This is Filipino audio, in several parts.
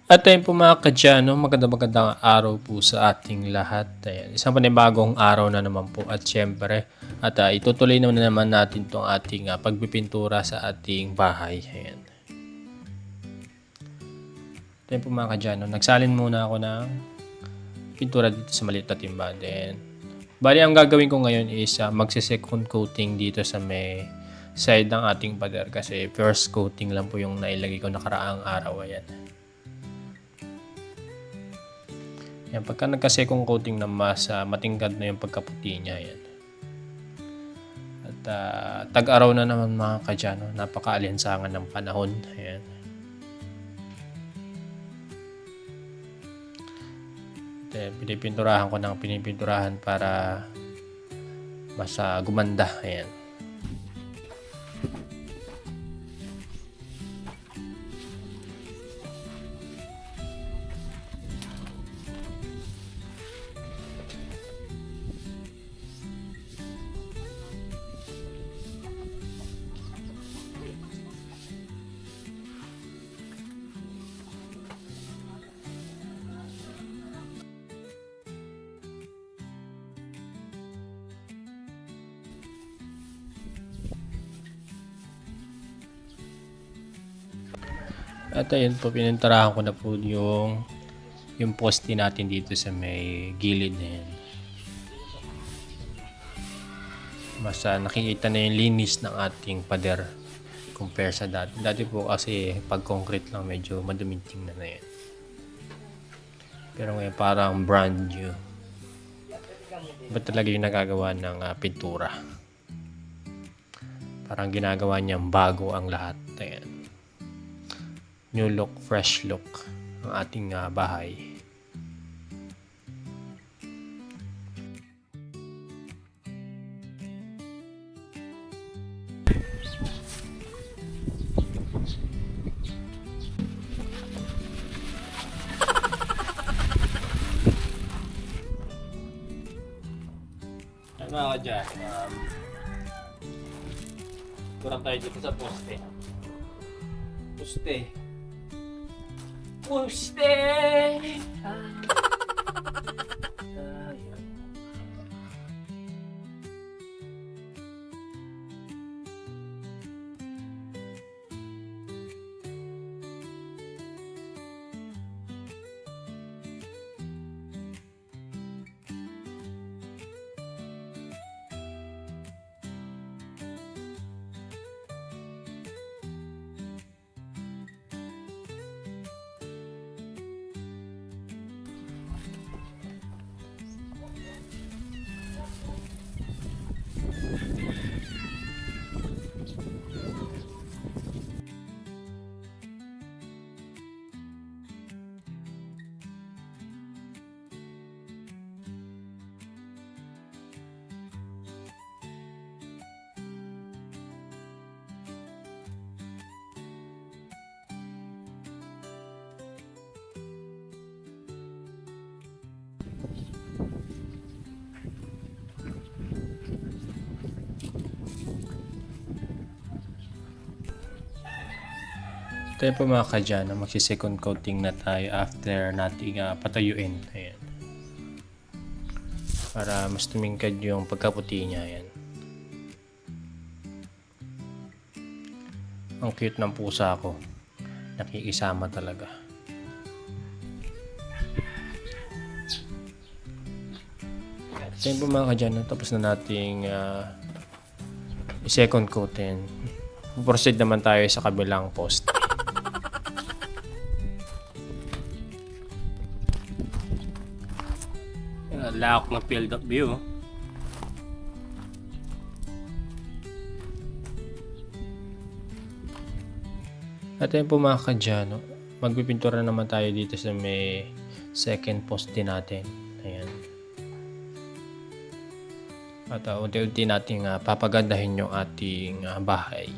At ayun po mga kadyano, magandang araw po sa ating lahat. Ayan, isang panibagong araw na naman po at syempre at itutuloy na naman natin itong ating pagpipintura sa ating bahay. Ayan. Ayun po mga kadyano, nagsalin muna ako ng pintura dito sa maliit na timba. Then, bali ang gagawin ko ngayon is magse-second coating dito sa may side ng ating pader kasi first coating lang po yung nailagay ko nakaraang araw. Ayan. Yan, pagka nagka-second coating na mas matingkad na yung pagkaputi niya, yan. At tag-araw na naman mga kadyano, napaka-alinsangan ng panahon. Ayan. At, pinipinturahan ko ng pinipinturahan para mas gumanda. Ayan. At ayun po, pininturahan ko na po yung poste natin dito sa may gilid na yan. Mas nakikita na yung linis ng ating pader compare sa dati. Dati po kasi pag concrete lang medyo maduming tingnan na yan. Pero ngayon parang brand new. Iba talaga yung nagagawa ng pintura. Parang ginagawa niyang bago ang lahat. Ayan. New look, fresh look ang ating bahay. Ano ako dyan? Kurang tayo dito sa poste. Poste. Poste! Tayo po mga kadyano, magsi-second coating na tayo after nating patayuin. Ayan. Para mas tumingkad yung pagkaputi niya. Ayan. Ang cute ng pusa ko. Nakikisama talaga. Tayo po mga kadyano, tapos na nating i-second coating. Proceed naman tayo sa kabilang post. Laok ng field of view. At yun po mga kadyano, magpipintura naman tayo dito sa may second poste natin. Ayan. At unti-unti nating papagandahin yung ating bahay.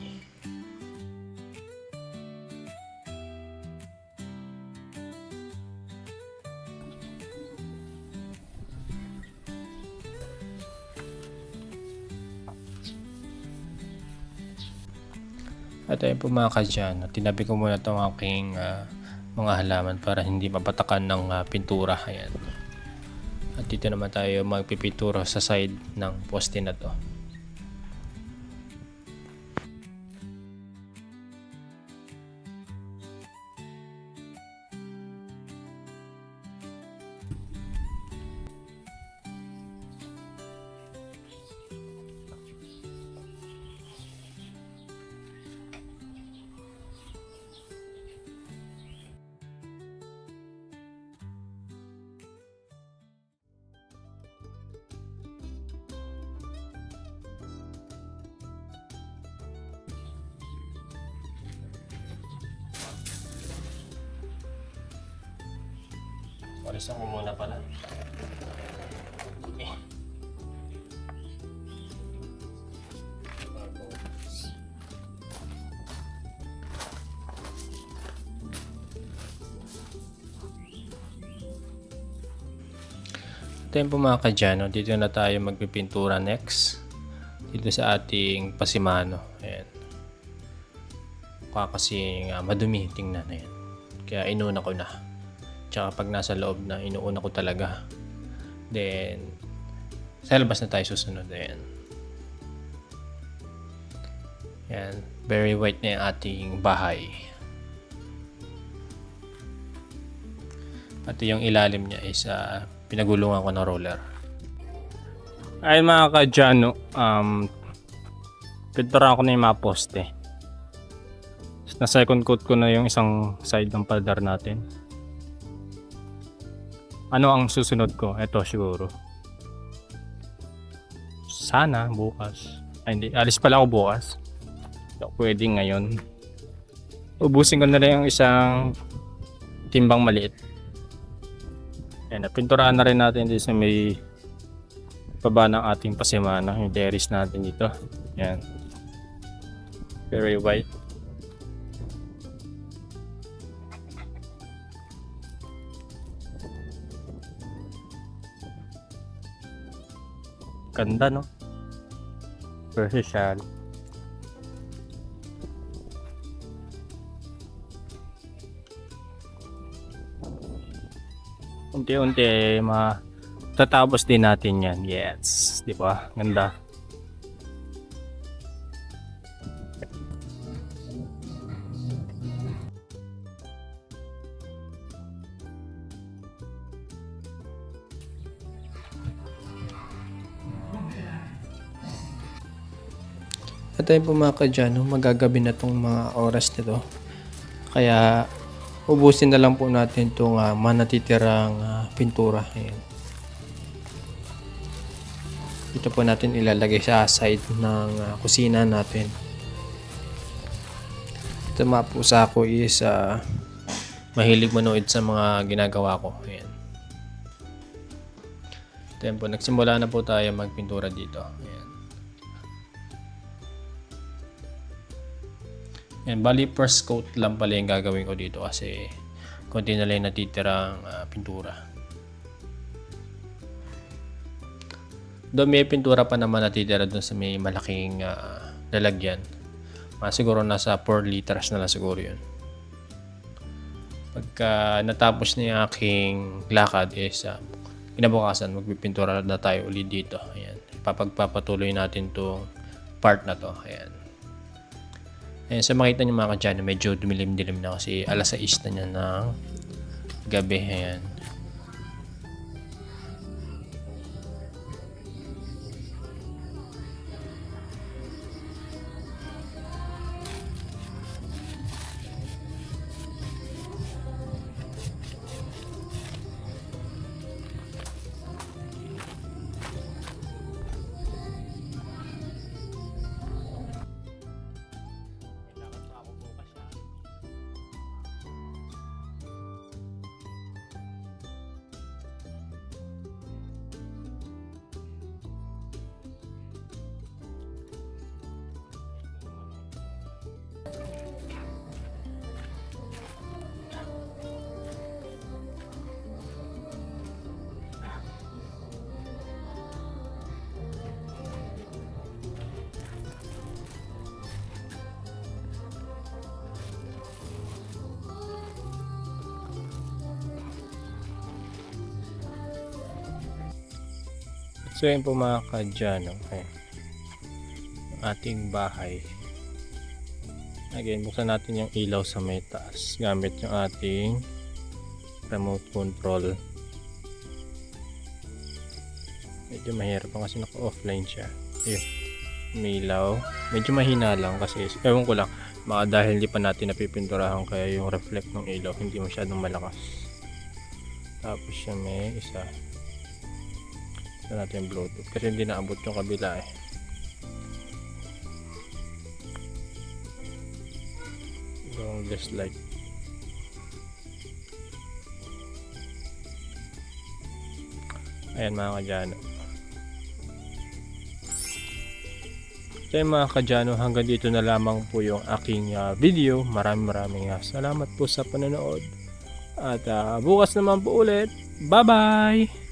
At ayun po mga kadyano, tinabi ko muna itong aking mga halaman para hindi mapatakan ng pintura. Ayan. At dito naman tayo magpipintura sa side ng poste na to. Parisan ko muna pala. Okay. Ito yung po mga kadyano. Dito na tayo magpipintura next. Dito sa ating pasimano. Ayan. Kasi madumi tingnan na yan. Kaya inuna ko na. Tsaka pag nasa loob na, inuuna ko talaga. Then, sa labas na tayo susunod. Ayan. Ayan. Very white na yung ating bahay. Pati yung ilalim niya is pinagulungan ko ng roller. Ay mga kadyano, pintura ko na yung mga poste. Na second coat ko na yung isang side ng pader natin. Ano ang susunod ko? Ito siguro. Sana bukas. Ay hindi, alis pala ako bukas. So, pwede ngayon. Ubusin ko na lang yung isang timbang maliit. Ayan, napinturahan na rin natin dito sa may baba ng ating pasimana. Yung terrace natin dito. Ayan. Very white. Ganda, no? Vertical. Unti-unti matatapos din natin yan. Yes, di ba? Ganda. At ayun po mga kadyano, magagabi na tong mga oras nito. Kaya ubusin na lang po natin itong manatitirang pintura. Ayan. Ito po natin ilalagay sa side ng kusina natin. Ito mga pusa ko is mahilig manood sa mga ginagawa ko. Ayan. Ito po, nagsimula na po tayo magpintura dito. Ayan. Yan, bali first coat lang pala yung gagawin ko dito kasi konti na lang natitirang pintura. Doon may pintura pa naman natitira doon sa may malaking lalagyan. Siguro nasa 4 liters na lang siguro yun. Pagka natapos na yung aking lakad is kinabukasan magpipintura na tayo ulit dito. Ayan. Papagpapatuloy natin itong part na to. Ayan. Ayan, sa makita nyo mga kadyano, medyo dumilim-dilim na kasi alas 6 na niya ng gabi. Ayan. So yun po mga kadyano, ayan, ang ating bahay. Again, buksan natin yung ilaw sa may taas gamit yung ating remote control. Medyo mahirap pa kasi naka-offline siya. Ayun, may ilaw. Medyo mahina lang kasi, ewan ko lang, baka dahil hindi pa natin napipinturahan kaya yung reflect ng ilaw hindi masyadong malakas. Tapos siya may isa. Ito natin yung Bluetooth kasi hindi naabot yung kabila eh. Longest light. Ayan mga kadyano. So mga kadyano, hanggang dito na lamang po yung aking video. Maraming salamat po sa panonood. At bukas naman po ulit. Bye bye!